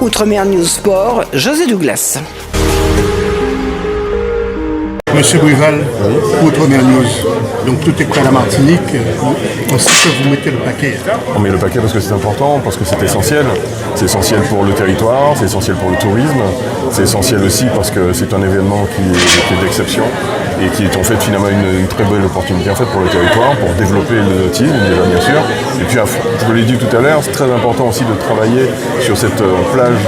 Outre-mer News Sport, José Douglas. Monsieur Brival, Outre-mer News, donc tout est prêt à la Martinique, on sait que vous mettez le paquet. On met le paquet parce que c'est important, parce que c'est essentiel. C'est essentiel pour le territoire, c'est essentiel pour le tourisme, c'est essentiel aussi parce que c'est un événement qui est d'exception et qui est en fait finalement une très belle opportunité en fait, pour le territoire, pour développer le nautisme déjà bien sûr. Et puis je vous l'ai dit tout à l'heure, c'est très important aussi de travailler sur cette plage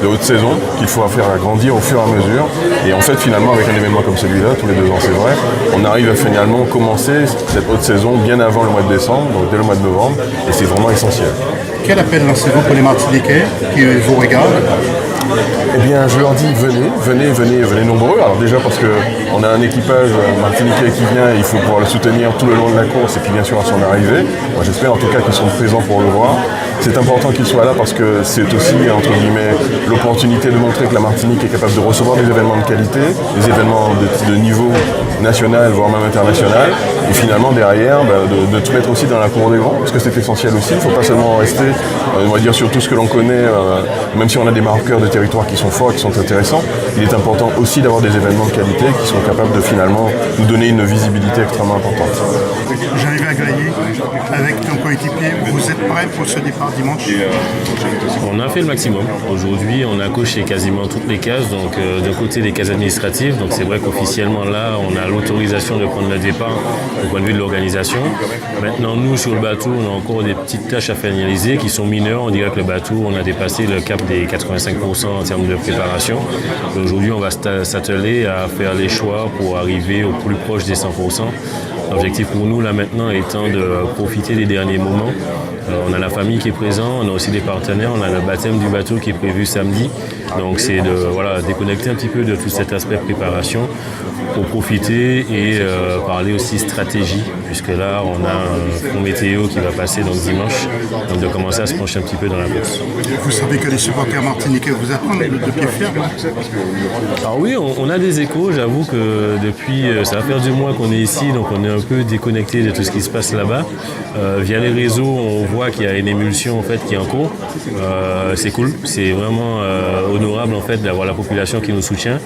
de haute saison qu'il faut faire agrandir au fur et à mesure. Et en fait finalement avec un événement comme celui-là, tous les 2 ans c'est vrai, on arrive à finalement commencer cette haute saison bien avant le mois de décembre, donc dès le mois de novembre, et c'est vraiment essentiel. Quel appel lancez-vous pour les Martiniquais qui vous regardent? Eh bien, je leur dis venez nombreux. Alors déjà parce qu'on a un équipage martiniquais qui vient, il faut pouvoir le soutenir tout le long de la course et puis bien sûr à son arrivée. Moi j'espère en tout cas qu'ils seront présents pour le voir. C'est important qu'ils soient là parce que c'est aussi, entre guillemets, l'opportunité de montrer que la Martinique est capable de recevoir des événements de qualité, des événements de niveau national, voire même international. Et finalement derrière, de te mettre aussi dans la cour des grands, parce que c'est essentiel aussi. Il ne faut pas seulement rester, on va dire, sur tout ce que l'on connaît, même si on a des marqueurs de territoire qui sont forts, qui sont intéressants. Il est important aussi d'avoir des événements de qualité qui sont capables de finalement nous donner une visibilité extrêmement importante. J'arrive à Glayer avec ton coéquipier. Vous êtes prêt pour ce départ dimanche? On a fait le maximum. Aujourd'hui, on a coché quasiment toutes les cases. Donc, d'un côté, les cases administratives. Donc, c'est vrai qu'officiellement, là, on a l'autorisation de prendre le départ au point de vue de l'organisation. Maintenant, nous, sur le bateau, on a encore des petites tâches à finaliser qui sont mineures. On dirait que le bateau, on a dépassé le cap des 85% en termes de préparation. Aujourd'hui, on va s'atteler à faire les choix pour arriver au plus proche des 100%. L'objectif pour nous, là, maintenant, étant de profiter des derniers moments. On a la famille qui est présente, on a aussi des partenaires, on a le baptême du bateau qui est prévu samedi. Donc c'est de déconnecter un petit peu de tout cet aspect préparation pour profiter et parler aussi stratégie, puisque là on a un front météo qui va passer donc dimanche, donc de commencer à se pencher un petit peu dans la course. Vous savez que les supporters martiniquais vous attendent de pied ferme? Alors oui, on a des échos, j'avoue que depuis, ça va faire 2 mois qu'on est ici, donc on est un peu déconnecté de tout ce qui se passe là-bas. Via les réseaux, on voit qu'il y a une émulsion en fait qui est en cours. C'est cool, c'est vraiment honorable en fait d'avoir la population qui nous soutient.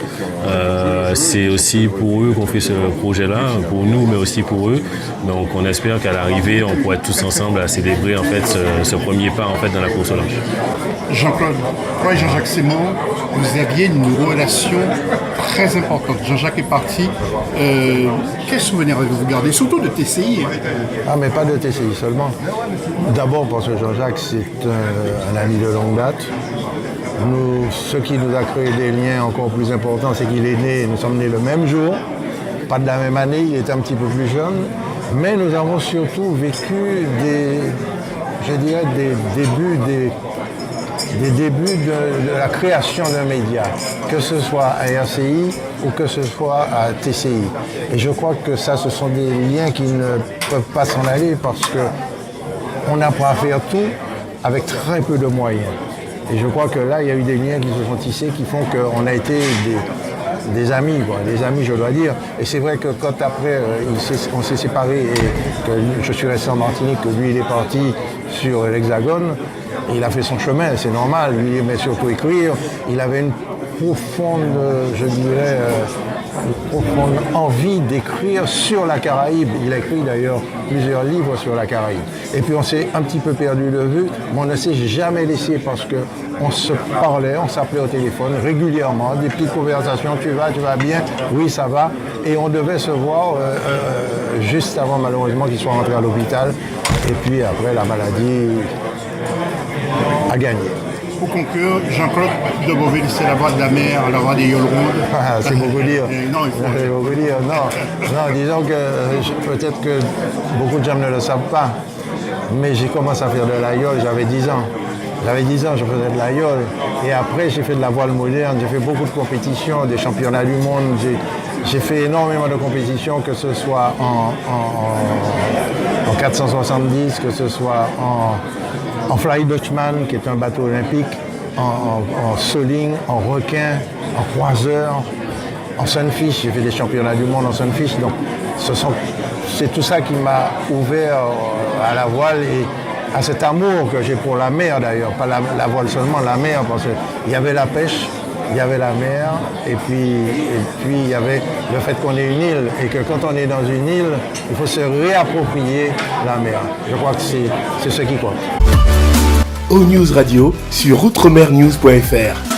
C'est aussi pour eux qu'on fait ce projet-là, pour nous mais aussi pour eux. Donc on espère qu'à l'arrivée, on pourra être tous ensemble à célébrer en fait ce premier pas en fait dans la course au large. Jean-Claude, toi et Jean-Jacques Simon, vous aviez une relation très importante. Jean-Jacques est parti. Quel souvenir avez-vous gardé? Surtout de TCI. Ah, mais pas de TCI seulement. D'abord parce que Jean-Jacques, c'est un ami de longue date. Nous, ce qui nous a créé des liens encore plus importants, c'est qu'il est né, nous sommes nés le même jour, pas de la même année, il était un petit peu plus jeune, mais nous avons surtout vécu des débuts de la création d'un média, que ce soit à RCI ou que ce soit à TCI. Et je crois que ça, ce sont des liens qui ne peuvent pas s'en aller parce qu'on apprend à faire tout avec très peu de moyens. Et je crois que là, il y a eu des liens qui se sont tissés qui font qu'on a été des amis, quoi. Des amis, je dois dire. Et c'est vrai que quand après, on s'est séparés et que je suis resté en Martinique, que lui, il est parti sur l'Hexagone, il a fait son chemin, c'est normal. Lui, il aimait surtout écrire. Il avait une profonde, je dirais, une profonde envie d'écrire sur la Caraïbe. Il a écrit d'ailleurs plusieurs livres sur la Caraïbe. Et puis on s'est un petit peu perdu de vue, mais on ne s'est jamais laissé parce qu'on se parlait, on s'appelait au téléphone régulièrement, des petites conversations, tu vas bien, oui ça va. Et on devait se voir juste avant malheureusement qu'il soit rentré à l'hôpital. Et puis après la maladie a gagné. Pour conclure, Jean-Claude de Beauvais, c'est la voix de la mer, la voix des Yoles rondes. Ah, c'est beaucoup dire. Non, il faut... C'est beaucoup dire. Non, disons que peut-être que beaucoup de gens ne le savent pas, mais j'ai commencé à faire de l'aïeul, j'avais 10 ans. J'avais 10 ans, je faisais de l'aïeul. Et après, j'ai fait de la voile moderne, j'ai fait beaucoup de compétitions, des championnats du monde. J'ai fait énormément de compétitions, que ce soit en 470, que ce soit en Fly Dutchman, qui est un bateau olympique, en soling, en requin, en croiseur, en sunfish. J'ai fait des championnats du monde en sunfish. Donc, c'est tout ça qui m'a ouvert à la voile à cet amour que j'ai pour la mer d'ailleurs, pas la voile seulement, la mer, parce qu'il y avait la pêche, il y avait la mer, et puis il y avait le fait qu'on est une île, et que quand on est dans une île, il faut se réapproprier la mer. Je crois que c'est ce qui compte. O-News Radio sur outremernews.fr.